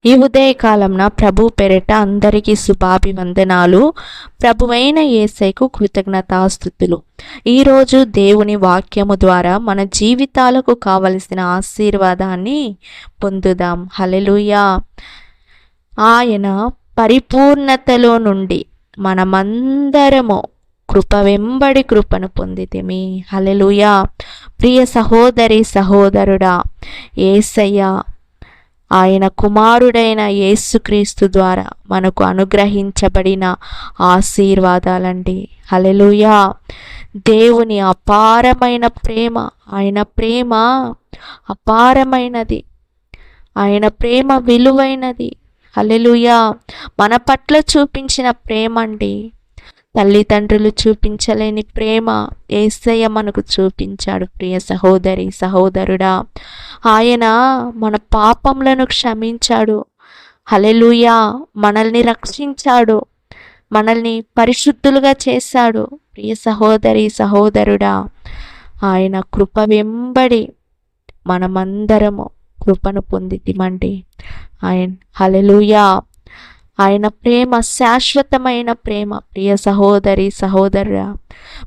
ఈ ఉదయకాలంన ప్రభు పేరిట అందరికీ శుభాభివందనాలు. ప్రభువైన యేసయ్యకు కృతజ్ఞతాస్తుతులు. ఈరోజు దేవుని వాక్యము ద్వారా మన జీవితాలకు కావలసిన ఆశీర్వాదాన్ని పొందుదాం. హల్లెలూయా. ఆయన పరిపూర్ణతలో నుండి మనమందరము కృప వెంబడి కృపను పొందితిమి. హల్లెలూయా. ప్రియ సహోదరి సహోదరుడా, యేసయ్య ఆయన కుమారుడైన యేసుక్రీస్తు ద్వారా మనకు అనుగ్రహించబడిన ఆశీర్వాదాలండి. హల్లెలూయా. దేవుని అపారమైన ప్రేమ, ఆయన ప్రేమ అపారమైనది, ఆయన ప్రేమ విలువైనది. హల్లెలూయా. మన పట్ల చూపించిన ప్రేమ అండి, తల్లిదండ్రులు చూపించలేని ప్రేమ యేసయ్య మనకు చూపించాడు. ప్రియ సహోదరి సహోదరుడా, ఆయన మన పాపములను క్షమించాడు. హల్లెలూయా. మనల్ని రక్షించాడు, మనల్ని పరిశుద్ధులుగా చేశాడు. ప్రియ సహోదరి సహోదరుడా, ఆయన కృప వెంబడి మనమందరము కృపను పొందితిమండి. హల్లెలూయా. ఆయన ప్రేమ శాశ్వతమైన ప్రేమ. ప్రియ సహోదరి సహోదరుడా,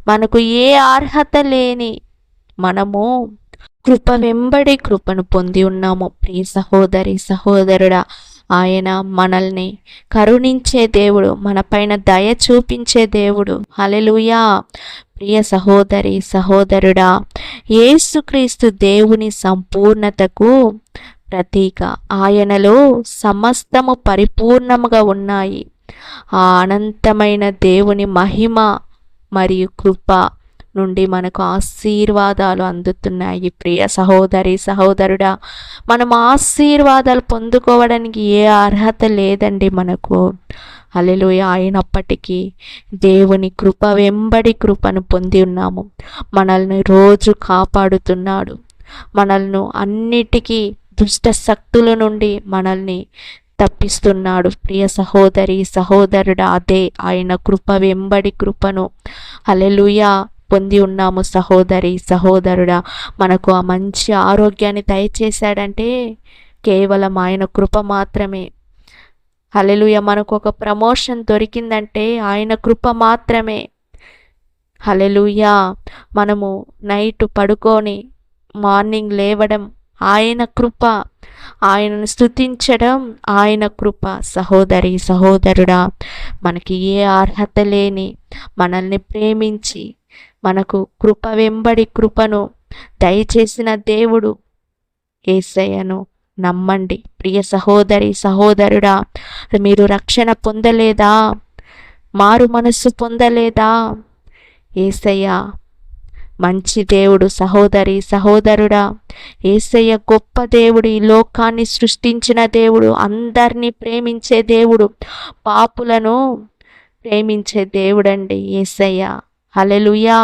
మనకు ఏ అర్హత లేని మనము కృప వెంబడి కృపను పొంది ఉన్నాము. ప్రియ సహోదరి సహోదరుడా, ఆయన మనల్ని కరుణించే దేవుడు, మన పైన దయ చూపించే దేవుడు. హల్లెలూయా. ప్రియ సహోదరి సహోదరుడా, యేసుక్రీస్తు దేవుని సంపూర్ణతకు ప్రతీక. ఆయనలో సమస్తము పరిపూర్ణముగా ఉన్నాయి. ఆ అనంతమైన దేవుని మహిమ మరియు కృప నుండి మనకు ఆశీర్వాదాలు అందుతున్నాయి. ప్రియ సహోదరి సహోదరుడా, మనం ఆశీర్వాదాలు పొందుకోవడానికి ఏ అర్హత లేదండి మనకు. హల్లెలూయా. అయినప్పటికీ దేవుని కృప వెంబడి కృపను పొంది ఉన్నాము. మనల్ని రోజు కాపాడుతున్నాడు. మనల్ని అన్నిటికీ దుష్ట శక్తుల నుండి మనల్ని తప్పిస్తున్నాడు. ప్రియ సహోదరి సహోదరుడా, అదే ఆయన కృప వెంబడి కృపను హల్లెలూయా పొంది ఉన్నాము. సహోదరి సహోదరుడా, మనకు ఆ మంచి ఆరోగ్యాన్ని దయచేశాడంటే కేవలం ఆయన కృప మాత్రమే. హల్లెలూయా. మనకు ఒక ప్రమోషన్ దొరికిందంటే ఆయన కృప మాత్రమే. హల్లెలూయా. మనము నైట్ పడుకొని మార్నింగ్ లేవడం ఆయన కృప, ఆయనను స్తుతించడం ఆయన కృప. సహోదరి సహోదరుడా, మనకి ఏ అర్హత లేని మనల్ని ప్రేమించి మనకు కృప వెంబడి కృపను దయచేసిన దేవుడు యేసయ్యను నమ్మండి. ప్రియ సహోదరి సహోదరుడా, మీరు రక్షణ పొందలేదా? మారు మనస్సు పొందలేదా? యేసయ్య మంచి దేవుడు. సహోదరి సహోదరుడా, యేసయ్య గొప్ప దేవుడు, ఈ లోకాన్ని సృష్టించిన దేవుడు, అందరినీ ప్రేమించే దేవుడు, పాపులను ప్రేమించే దేవుడండి యేసయ్య. హల్లెలూయా.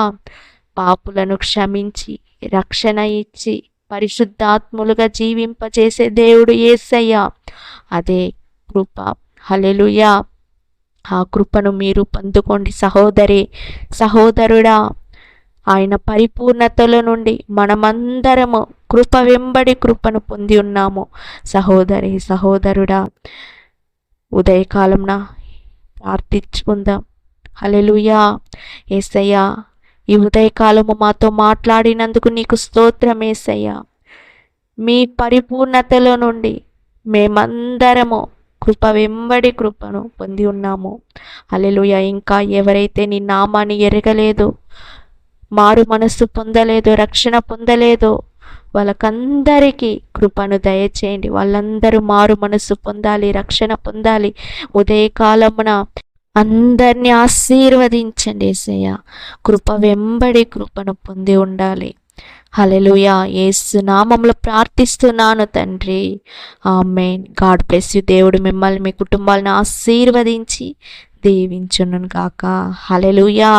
పాపులను క్షమించి రక్షణ ఇచ్చి పరిశుద్ధాత్ములుగా జీవింపచేసే దేవుడు యేసయ్య. అదే కృప. హల్లెలూయా. ఆ కృపను మీరు పొందుకోండి. సహోదరి సహోదరుడా, ఆయన పరిపూర్ణతలో నుండి మనమందరము కృప వెంబడి కృపను పొంది ఉన్నాము. సహోదరి సహోదరుడా, ఉదయకాలంన ప్రార్థించుకుందాం. హల్లెలూయా. యేసయ్యా, ఈ ఉదయకాలము మాతో మాట్లాడినందుకు నీకు స్తోత్రం యేసయ్యా. మీ పరిపూర్ణతలో నుండి మేమందరము కృప వెంబడి కృపను పొంది ఉన్నాము. హల్లెలూయా. ఇంకా ఎవరైతే నీ నామాన్ని ఎరగలేదు, మారు మనస్సు పొందలేదు, రక్షణ పొందలేదు, వాళ్ళకందరికీ కృపను దయచేయండి. వాళ్ళందరూ మారు మనస్సు పొందాలి, రక్షణ పొందాలి. ఉదయకాలమున అందరినీ ఆశీర్వదించండి యేసయ్య. కృప వెంబడి కృపను పొంది ఉండాలి. హల్లెలూయా. యేసు నామములో ప్రార్థిస్తున్నాను తండ్రి. ఆమేన్. God bless you. దేవుడు మిమ్మల్ని మీ కుటుంబాలను ఆశీర్వదించి దీవించును గాక. హల్లెలూయా.